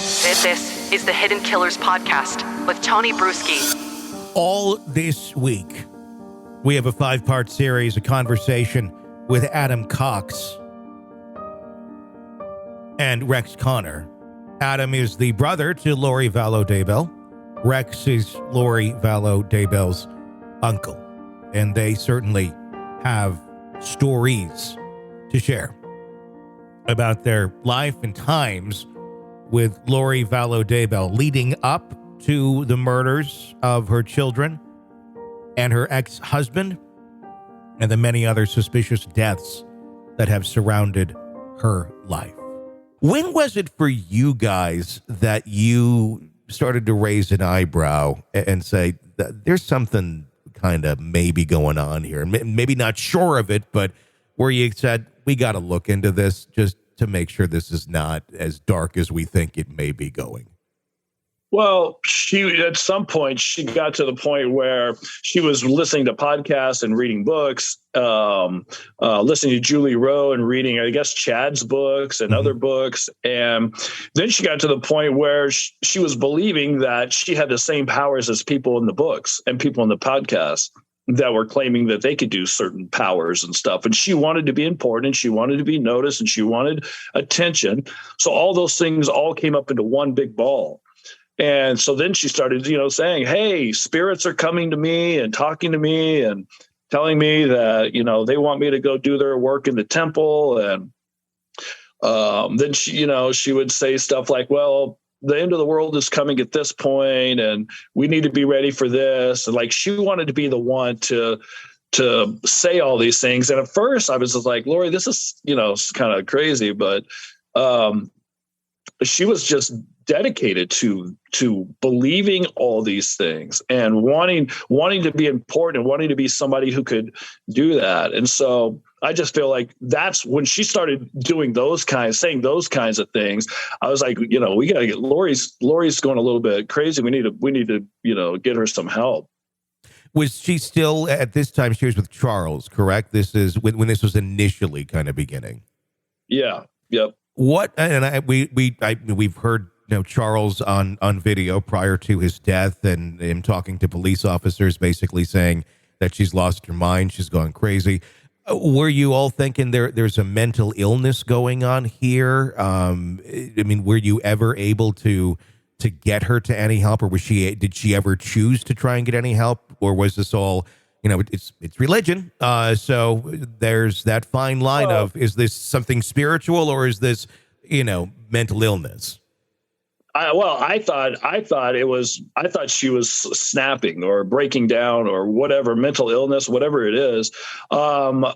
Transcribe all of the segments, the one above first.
This is the Hidden Killers podcast with Tony Brueski. All this week, we have a 5-part series, a conversation with Adam Cox and Rex Connor. Adam is the brother to Lori Vallow Daybell. Rex is Lori Vallow Daybell's uncle. And they certainly have stories to share about their life and times with Lori Vallow Daybell leading up to the murders of her children and her ex-husband and the many other suspicious deaths that have surrounded her life. When was it for you guys that you started to raise an eyebrow and say, there's something kind of maybe going on here? Maybe not sure of it, but where you said, we got to look into this just to make sure this is not as dark as we think it may be going? Well, at some point, she got to the point where she was listening to podcasts and reading books, listening to Julie Rowe and reading, I guess, Chad's books and other books. And then she got to the point where she was believing that she had the same powers as people in the books and people in the podcasts that were claiming that they could do certain powers and stuff. And she wanted to be important, she wanted to be noticed, and she wanted attention. So all those things all came up into one big ball. And so then she started, saying, hey, spirits are coming to me and talking to me and telling me that, they want me to go do their work in the temple. And then she would say stuff like, well, the end of the world is coming at this point, and we need to be ready for this. And like, she wanted to be the one to say all these things. And at first I was just like, Lori, this is, kind of crazy, but she was just dedicated to believing all these things and wanting to be important and wanting to be somebody who could do that. And so I just feel like that's when she started saying those kinds of things. I was like, we got to get Lori's going a little bit crazy. We need to, get her some help. Was she still at this time? She was with Charles, correct? This is when this was initially kind of beginning. Yeah. Yep. What? And we've heard Charles on video prior to his death, and him talking to police officers, basically saying that she's lost her mind, she's gone crazy. Were you all thinking there's a mental illness going on here? Were you ever able to get her to any help, or did she ever choose to try and get any help, or was this all, it's religion? So there's that fine line of, is this something spiritual, or is this, mental illness? I thought she was snapping or breaking down or whatever, mental illness, whatever it is.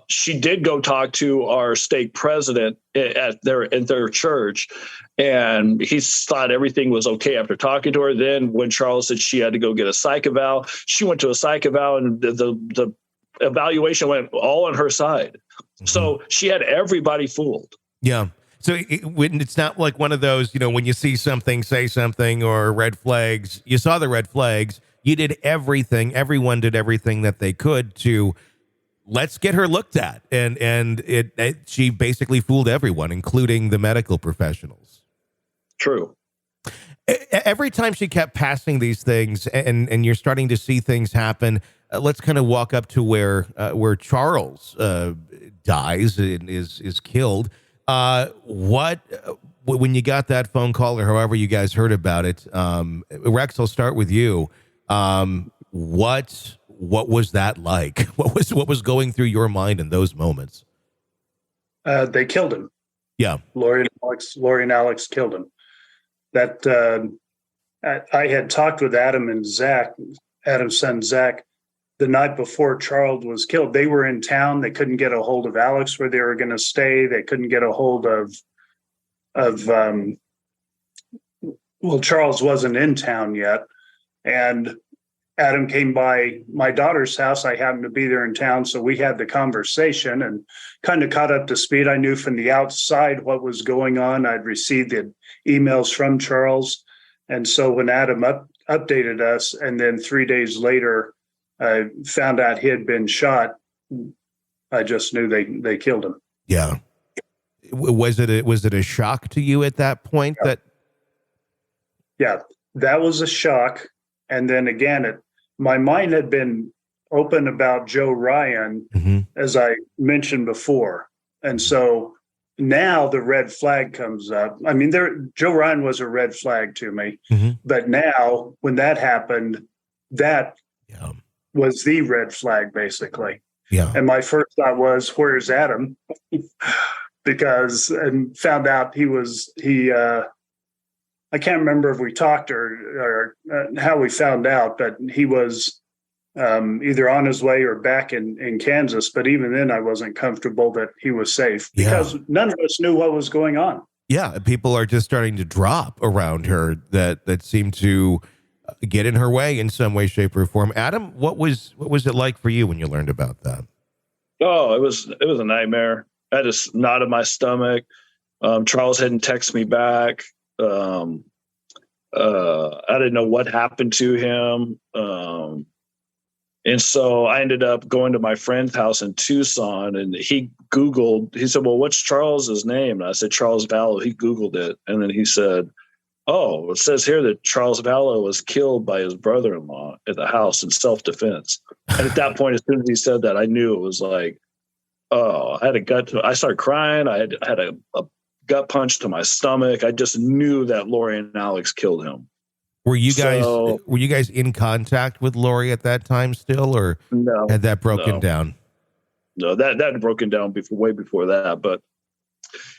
She did go talk to our stake president at their church, and he thought everything was okay after talking to her. Then when Charles said she had to go get a psych eval, she went to a psych eval, and the evaluation went all on her side. Mm-hmm. So she had everybody fooled. Yeah. So it's not like one of those, when you see something, say something, or red flags, you saw the red flags, you did everything, everyone did everything that they could to, let's get her looked at. And she basically fooled everyone, including the medical professionals. True. Every time she kept passing these things, and you're starting to see things happen, let's kind of walk up to where Charles dies and is killed. When you got that phone call, or however you guys heard about it, Rex, I'll start with you. What was that like? What was going through your mind in those moments? They killed him. Yeah. Lori and Alex killed him. That I had talked with Adam and Zach, Adam's son Zach, the night before Charles was killed. They were in town. They couldn't get a hold of Alex where they were going to stay. They couldn't get a hold of Charles wasn't in town yet. And Adam came by my daughter's house. I happened to be there in town. So we had the conversation and kind of caught up to speed. I knew from the outside what was going on. I'd received the emails from Charles. And so when Adam updated us, and then 3 days later, I found out he had been shot, I just knew they killed him. Yeah. Was it a shock to you at that point? Yeah. yeah, that was a shock. And then again, my mind had been open about Joe Ryan, as I mentioned before. And so now the red flag comes up. I mean, Joe Ryan was a red flag to me, but now when that happened, that was the red flag basically. Yeah. And my first thought was, where's Adam? And found out I can't remember if we talked or how we found out, but he was either on his way or back in Kansas. But even then, I wasn't comfortable that he was safe because none of us knew what was going on. Yeah, people are just starting to drop around her that seem to get in her way in some way, shape, or form. Adam, what was it like for you when you learned about that? Oh, it was a nightmare. I had a knot in my stomach. Charles hadn't texted me back. I didn't know what happened to him. And so I ended up going to my friend's house in Tucson, and he said, well, what's Charles's name? And I said, Charles Vallow. He Googled it. And then he said, oh, it says here that Charles Vallow was killed by his brother-in-law at the house in self-defense. And at that point, as soon as he said that, I knew it was like, oh, I started crying. I had a gut punch to my stomach. I just knew that Lori and Alex killed him. Were you guys in contact with Lori at that time still, or no, had that broken down? No, that had broken down way before that. But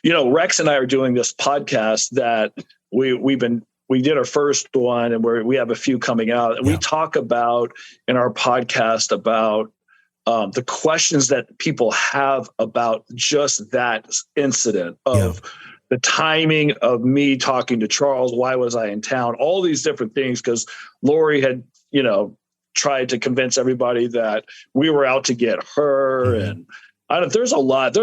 Rex and I are doing this podcast that we did our first one, and we have a few coming out, and we talk about in our podcast about the questions that people have about just that incident of the timing of me talking to Charles. Why was I in town? All these different things, because Lori had, tried to convince everybody that we were out to get her. And there's a lot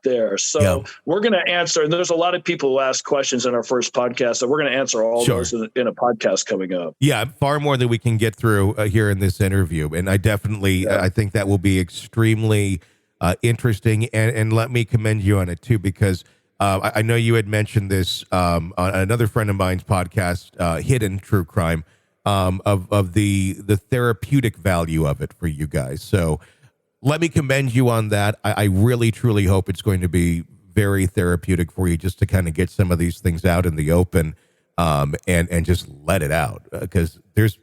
there. So we're going to answer, and there's a lot of people who ask questions in our first podcast, so we're going to answer all those in a podcast coming up. Yeah, far more than we can get through here in this interview. And I definitely, I think that will be extremely interesting. And let me commend you on it too, because I know you had mentioned this on another friend of mine's podcast, Hidden True Crime, of the therapeutic value of it for you guys. So let me commend you on that. I really, truly hope it's going to be very therapeutic for you, just to kind of get some of these things out in the open and just let it out, because there's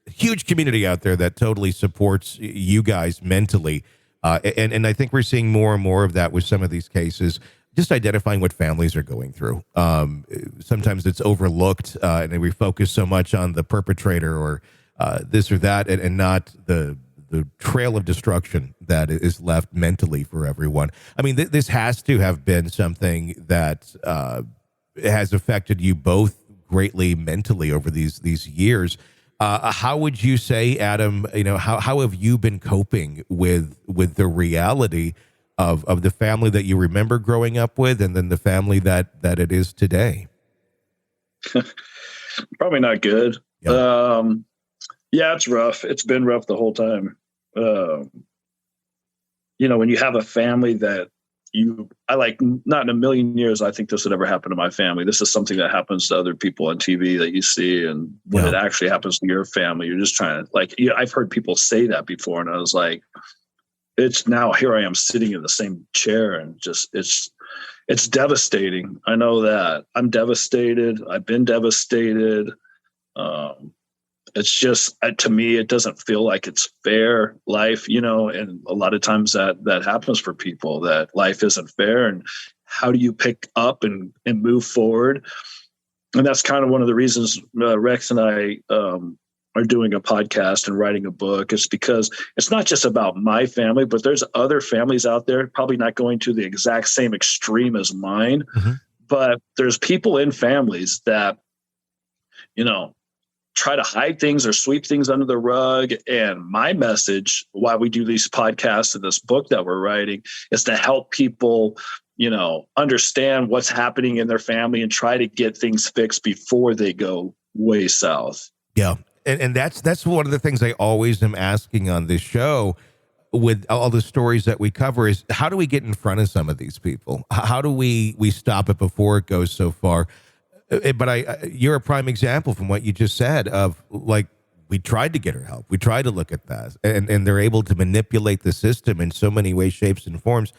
a huge community out there that totally supports you guys mentally. And I think we're seeing more and more of that with some of these cases. Just identifying what families are going through. Sometimes it's overlooked, and we focus so much on the perpetrator or this or that, and not the trail of destruction that is left mentally for everyone. I mean, this has to have been something that has affected you both greatly mentally over these years. How would you say, Adam, how have you been coping with the reality of the family that you remember growing up with, and then the family that it is today? Probably not good. Yeah, it's rough. It's been rough the whole time. When you have a family that not in a million years, I think this would ever happen to my family. This is something that happens to other people on TV that you see. And when it actually happens to your family, you're just trying to I've heard people say that before. And I was like, it's now here I am sitting in the same chair, and just, it's devastating. I know that I'm devastated. I've been devastated. It's just, to me, it doesn't feel like it's fair life, and a lot of times that happens for people, that life isn't fair. And how do you pick up and move forward? And that's kind of one of the reasons Rex and I are doing a podcast and writing a book, is because it's not just about my family, but there's other families out there, probably not going to the exact same extreme as mine, but there's people in families that, try to hide things or sweep things under the rug. And my message, why we do these podcasts and this book that we're writing, is to help people, understand what's happening in their family and try to get things fixed before they go way south. Yeah. And that's one of the things I always am asking on this show with all the stories that we cover, is how do we get in front of some of these people? How do we stop it before it goes so far? But you're a prime example from what you just said of like, we tried to get her help. We tried to look at that, and they're able to manipulate the system in so many ways, shapes, and forms.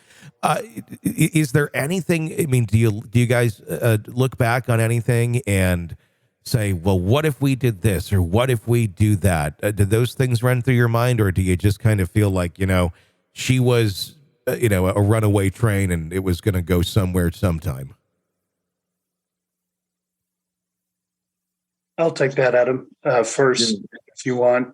Is there anything? I mean, do you guys look back on anything and say, well, what if we did this, or what if we do that? Did those things run through your mind, or do you just kind of feel like, she was, a runaway train and it was going to go somewhere sometime? I'll take that, Adam, first, if you want.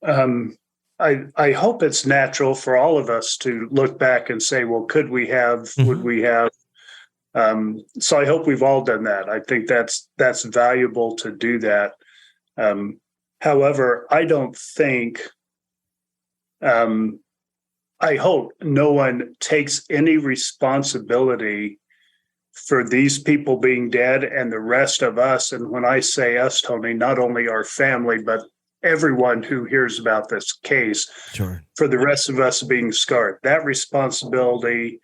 I hope it's natural for all of us to look back and say, well, could we have, would we have? So I hope we've all done that. I think that's valuable to do that. However, I don't think, I hope no one takes any responsibility for these people being dead and the rest of us. And when I say us, Tony, not only our family, but everyone who hears about this case, sure, for the rest of us being scarred. That responsibility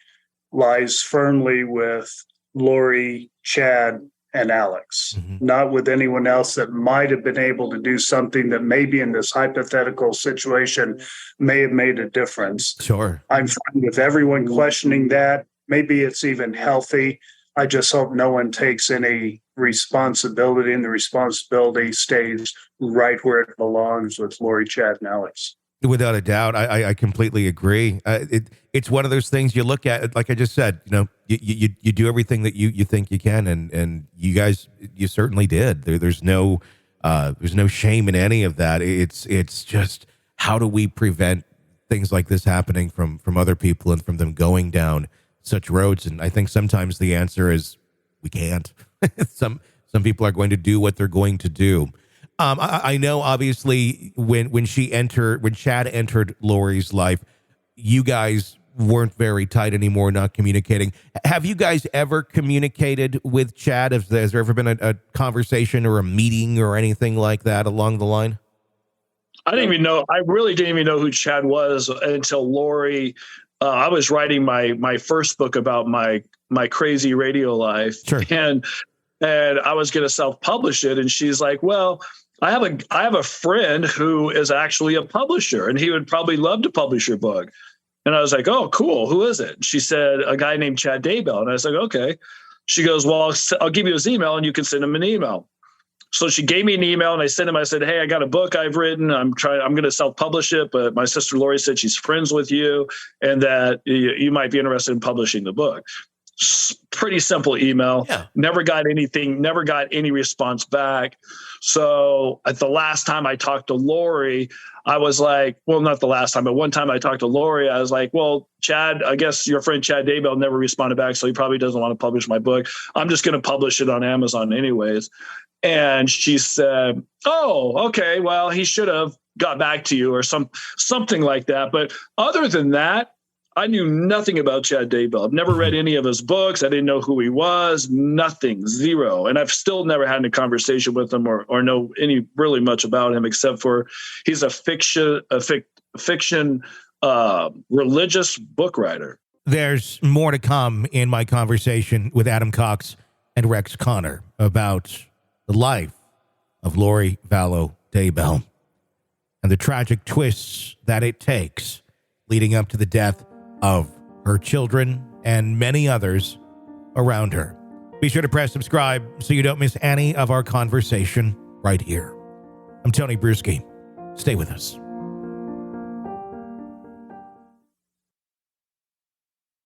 lies firmly with Lori, Chad, and Alex, not with anyone else that might have been able to do something that maybe in this hypothetical situation may have made a difference. Sure. I'm fine with everyone questioning that. Maybe it's even healthy. I just hope no one takes any responsibility, and the responsibility stays right where it belongs with Lori, Chad, and Alex. Without a doubt, I completely agree. It's one of those things you look at, like I just said, you do everything that you think you can, and you guys, you certainly did. There's no shame in any of that. It's just, how do we prevent things like this happening from other people and from them going down such roads? And I think sometimes the answer is we can't. Some people are going to do what they're going to do. I know, obviously, when Chad entered Lori's life, you guys weren't very tight anymore, not communicating. Have you guys ever communicated with Chad? Has there ever been a conversation or a meeting or anything like that along the line? I really didn't even know who Chad was until Lori. I was writing my first book about my crazy radio life. Sure. And I was going to self-publish it. And she's like, well, I have a friend who is actually a publisher, and he would probably love to publish your book. And I was like, oh, cool. Who is it? She said, a guy named Chad Daybell. And I was like, okay. She goes, well, I'll give you his email and you can send him an email. So she gave me an email, and I sent him. I said, hey, I got a book I've written. I'm going to self-publish it, but my sister Lori said she's friends with you and that you might be interested in publishing the book. Pretty simple email. Yeah. Never got any response back. So at the last time I talked to Lori, I was like, well, not the last time, but one time I talked to Lori, I was like, well, Chad, I guess your friend Chad Daybell never responded back, so he probably doesn't want to publish my book. I'm just going to publish it on Amazon anyways. And she said, oh, okay, well, he should have got back to you or something like that. But other than that, I knew nothing about Chad Daybell. I've never read any of his books. I didn't know who he was, nothing, zero. And I've still never had any conversation with him or know any really much about him, except for he's a fiction religious book writer. There's more to come in my conversation with Adam Cox and Rex Connor about the life of Lori Vallow Daybell and the tragic twists that it takes leading up to the death of her children and many others around her. Be sure to press subscribe so you don't miss any of our conversation right here. I'm Tony Brueski. Stay with us.